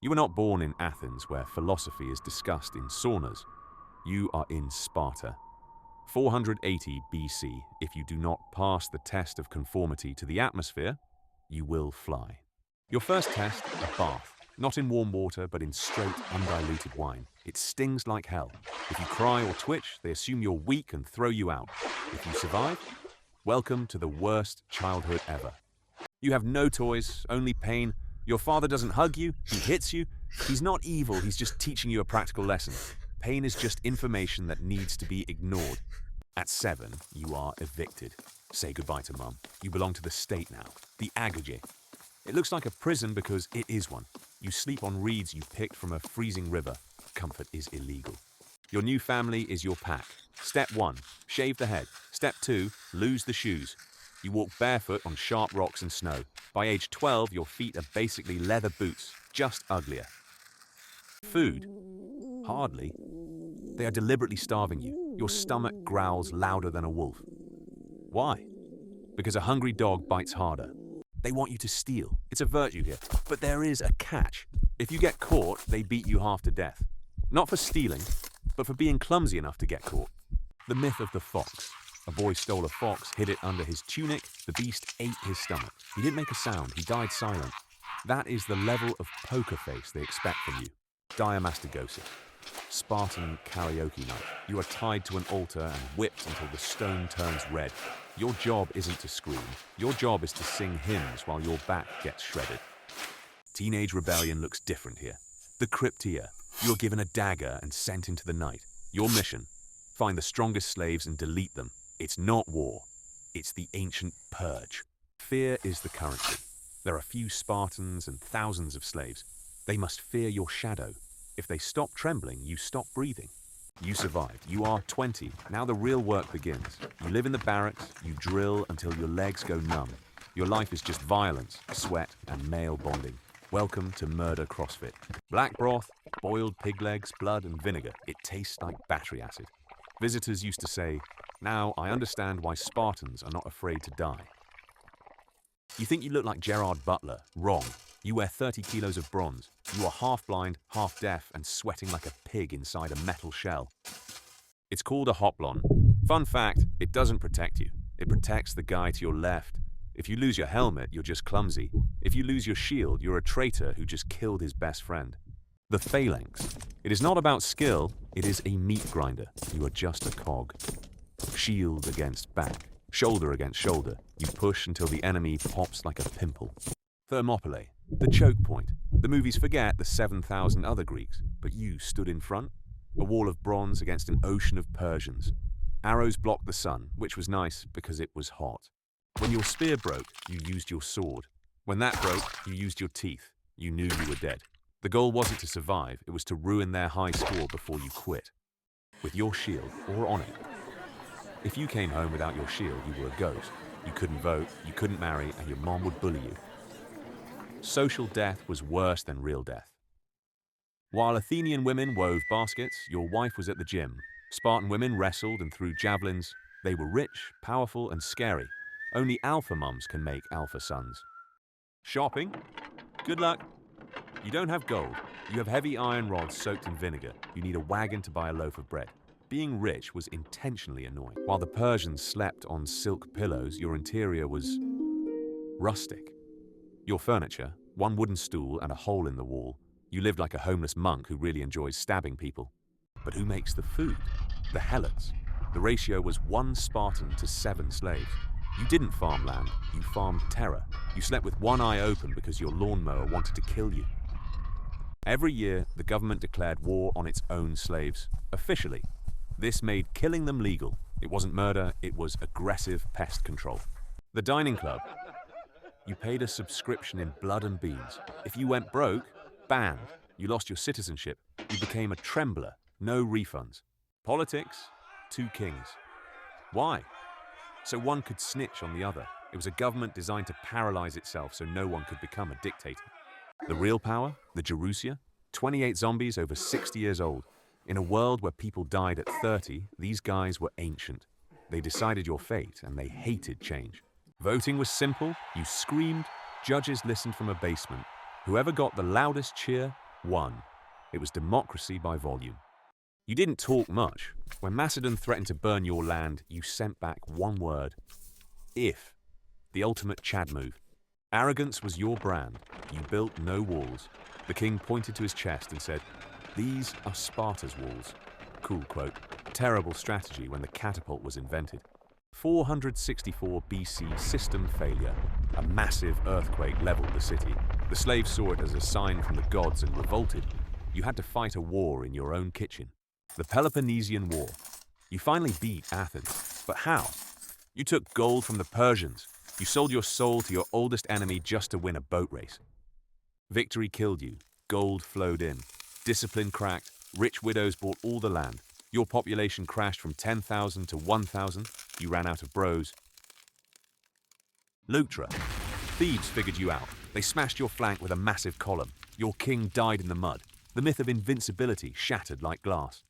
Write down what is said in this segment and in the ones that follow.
You were not born in Athens, where philosophy is discussed in saunas. You are in Sparta. 480 BC, if you do not pass the test of conformity to the atmosphere, you will fly. Your first test, a bath. Not in warm water, but in straight, undiluted wine. It stings like hell. If you cry or twitch, they assume you're weak and throw you out. If you survive, welcome to the worst childhood ever. You have no toys, only pain. Your father doesn't hug you, he hits you. He's not evil, he's just teaching you a practical lesson. Pain is just information that needs to be ignored. At 7, you are evicted. Say goodbye to mum. You belong to the state now, the Agoge. It looks like a prison because it is one. You sleep on reeds you picked from a freezing river. Comfort is illegal. Your new family is your pack. Step 1, shave the head. Step 2, lose the shoes. You walk barefoot on sharp rocks and snow. By age 12, your feet are basically leather boots, just uglier. Food? Hardly. They are deliberately starving you. Your stomach growls louder than a wolf. Why? Because a hungry dog bites harder. They want you to steal. It's a virtue here. But there is a catch. If you get caught, they beat you half to death. Not for stealing, but for being clumsy enough to get caught. The myth of the fox. A boy stole a fox, hid it under his tunic. The beast ate his stomach. He didn't make a sound. He died silent. That is the level of poker face they expect from you. Diamastigosis. Spartan karaoke night. You are tied to an altar and whipped until the stone turns red. Your job isn't to scream. Your job is to sing hymns while your back gets shredded. Teenage rebellion looks different here. The Crypteia. You are given a dagger and sent into the night. Your mission: find the strongest slaves and delete them. It's not war. It's the ancient purge. Fear is the currency. There are few Spartans and thousands of slaves. They must fear your shadow. If they stop trembling, you stop breathing. You survived. You are 20. Now the real work begins. You live in the barracks. You drill until your legs go numb. Your life is just violence, sweat, and male bonding. Welcome to murder CrossFit. Black broth, boiled pig legs, blood, and vinegar. It tastes like battery acid. Visitors used to say, "Now I understand why Spartans are not afraid to die." You think you look like Gerard Butler. Wrong. You wear 30 kilos of bronze. You are half blind, half deaf, and sweating like a pig inside a metal shell. It's called a hoplon. Fun fact, it doesn't protect you. It protects the guy to your left. If you lose your helmet, you're just clumsy. If you lose your shield, you're a traitor who just killed his best friend. The Phalanx. It is not about skill, it is a meat grinder. You are just a cog. Shield against back, shoulder against shoulder. You push until the enemy pops like a pimple. Thermopylae. The choke point. The movies forget the 7,000 other Greeks, but you stood in front. A wall of bronze against an ocean of Persians. Arrows blocked the sun, which was nice because it was hot. When your spear broke, you used your sword. When that broke, you used your teeth. You knew you were dead. The goal wasn't to survive, it was to ruin their high score before you quit. With your shield, or on it. If you came home without your shield, you were a ghost. You couldn't vote, you couldn't marry, and your mom would bully you. Social death was worse than real death. While Athenian women wove baskets, your wife was at the gym. Spartan women wrestled and threw javelins. They were rich, powerful, and scary. Only alpha mums can make alpha sons. Shopping? Good luck. You don't have gold. You have heavy iron rods soaked in vinegar. You need a wagon to buy a loaf of bread. Being rich was intentionally annoying. While the Persians slept on silk pillows, your interior was rustic. Your furniture, one wooden stool and a hole in the wall. You lived like a homeless monk who really enjoys stabbing people. But who makes the food? The Helots. The ratio was 1 Spartan to 7 slaves. You didn't farm land, you farmed terror. You slept with one eye open because your lawnmower wanted to kill you. Every year, the government declared war on its own slaves, officially. This made killing them legal. It wasn't murder, it was aggressive pest control. The dining club. You paid a subscription in blood and beans. If you went broke, banned. You lost your citizenship. You became a trembler. No refunds. Politics, 2 kings. Why? So one could snitch on the other. It was a government designed to paralyze itself so no one could become a dictator. The real power, the Gerousia, 28 zombies over 60 years old. In a world where people died at 30, these guys were ancient. They decided your fate and they hated change. Voting was simple, you screamed, judges listened from a basement. Whoever got the loudest cheer, 1. It was democracy by volume. You didn't talk much. When Macedon threatened to burn your land, you sent back one word: if. The ultimate Chad move. Arrogance was your brand. You built no walls. The king pointed to his chest and said, "These are Sparta's walls." Cool quote. Terrible strategy when the catapult was invented. 464 BC system failure. A massive earthquake leveled the city. The slaves saw it as a sign from the gods and revolted. You had to fight a war in your own kitchen. The Peloponnesian War. You finally beat Athens. But how? You took gold from the Persians. You sold your soul to your oldest enemy just to win a boat race. Victory killed you. Gold flowed in. Discipline cracked. Rich widows bought all the land. Your population crashed from 10,000 to 1,000. You ran out of bros. Leuctra. Thebes figured you out. They smashed your flank with a massive column. Your king died in the mud. The myth of invincibility shattered like glass.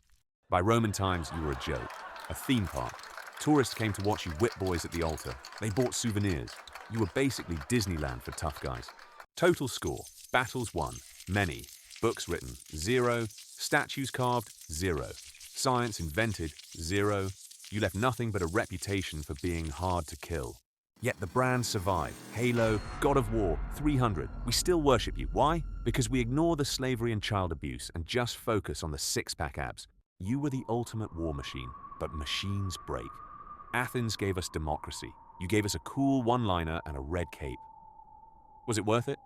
By Roman times, you were a joke. A theme park. Tourists came to watch you whip boys at the altar. They bought souvenirs. You were basically Disneyland for tough guys. Total score: battles won, many. Books written, 0. Statues carved, 0. Science invented, 0. You left nothing but a reputation for being hard to kill. Yet the brand survived. Halo, God of War, 300. We still worship you. Why? Because we ignore the slavery and child abuse and just focus on the six-pack abs. You were the ultimate war machine, but machines break. Athens gave us democracy. You gave us a cool one-liner and a red cape. Was it worth it?